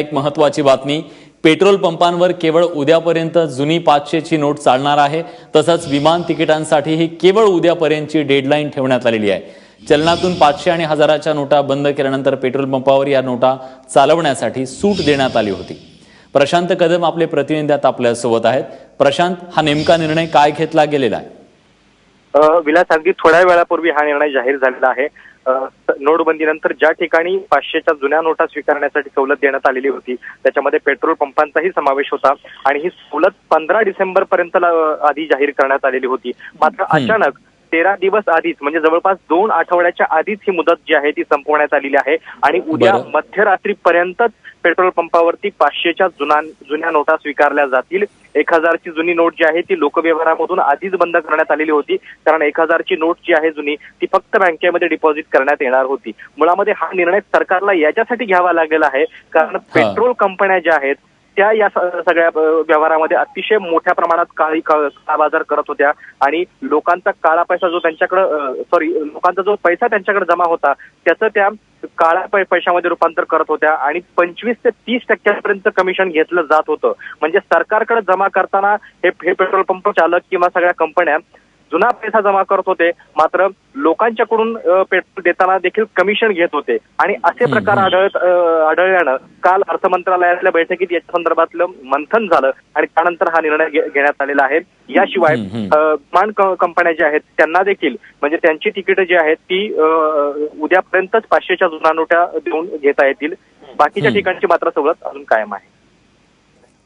एक महत्त्वाची बातमी, पेट्रोल पंपांवर केवळ उद्यापर्यंत जुनी 500 ची नोट चालणार आहे। तसंच विमान तिकिटांसाठीही केवळ उद्यापर्यंतची डेडलाईन ठेवण्यात आलेली आहे। चलनातून 500 आणि 1000च्या नोटा बंद केल्यानंतर पेट्रोल पंपावर या नोटा चालवण्यासाठी सूट देण्यात आली होती। प्रशांत कदम आपले प्रतिनिधी आता आपल्या सोबत आहेत। प्रशांत, हा नेमका निर्णय काय घेतला गेलेला आहे? विलास, अगदी थोड्या वेळापूर्वी हा निर्णय जाहीर झालेला आहे। नोटबंदीनंतर ज्या ठिकाणी 500च्या जुन्या नोटा स्वीकारण्यासाठी सवलत देण्यात आलेली होती त्याच्यामध्ये पेट्रोल पंपांचाही समावेश होता आणि ही सवलत 15 डिसेंबर पर्यंत आधी जाहीर करण्यात आलेली होती। मात्र अचानक 13 दिवस आधीच, म्हणजे जवळपास 2 आठवड्याच्या आधीच ही मुदत जी आहे ती संपवण्यात आलेली आहे आणि उद्या मध्यरात्रीपर्यंतच पेट्रोल पंपावरती 500च्या जुन्या नोटा स्वीकारल्या जातील। 1000ची जुनी नोट जी आहे ती लोकव्यवहारामधून आधीच बंद करण्यात आलेली होती, कारण 1000ची नोट जी आहे जुनी ती फक्त बँकेमध्ये डिपॉझिट करण्यात येणार होती। मुळामध्ये हा निर्णय सरकारला याच्यासाठी घ्यावा लागलेला आहे कारण पेट्रोल कंपन्या ज्या आहेत त्या या सगळ्या व्यवहारामध्ये अतिशय मोठ्या प्रमाणात काळा बाजार करत होत्या आणि लोकांचा काळा पैसा जो त्यांच्याकडे लोकांचा जो पैसा त्यांच्याकडे जमा होता त्याचं त्या काळ्या पैशामध्ये रूपांतर करत होत्या आणि 25 ते 30% कमिशन घेतलं जात होतं। म्हणजे सरकारकडे जमा करताना हे पेट्रोल पंप चालक किंवा सगळ्या कंपन्या जुना पैसा जमा करत होते, मात्र लोकांच्याकडून पेट्रोल देताना देखील कमिशन घेत होते आणि असे प्रकार आढळल्यानं काल अर्थ मंत्रालयातल्या बैठकीत याच्या संदर्भातलं मंथन झालं आणि त्यानंतर हा निर्णय घेण्यात आलेला आहे। याशिवाय विमान कंपन्या ज्या आहेत त्यांना देखील, म्हणजे त्यांची तिकीट जी आहेत ती उद्यापर्यंतच 500च्या जुन्या नोटा देऊन घेता येतील। बाकीच्या ठिकाणची मात्र सवलत अजून कायम आहे।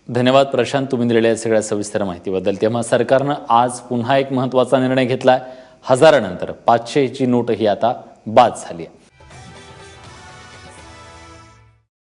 धन्यवाद प्रशांत, तुम्ही दिलेल्या सगळ्या सविस्तर माहितीबद्दल। तेव्हा सरकारनं आज पुन्हा एक महत्त्वाचा निर्णय घेतलाय। 1000नंतर 500 ची नोट ही आता बाद झाली आहे।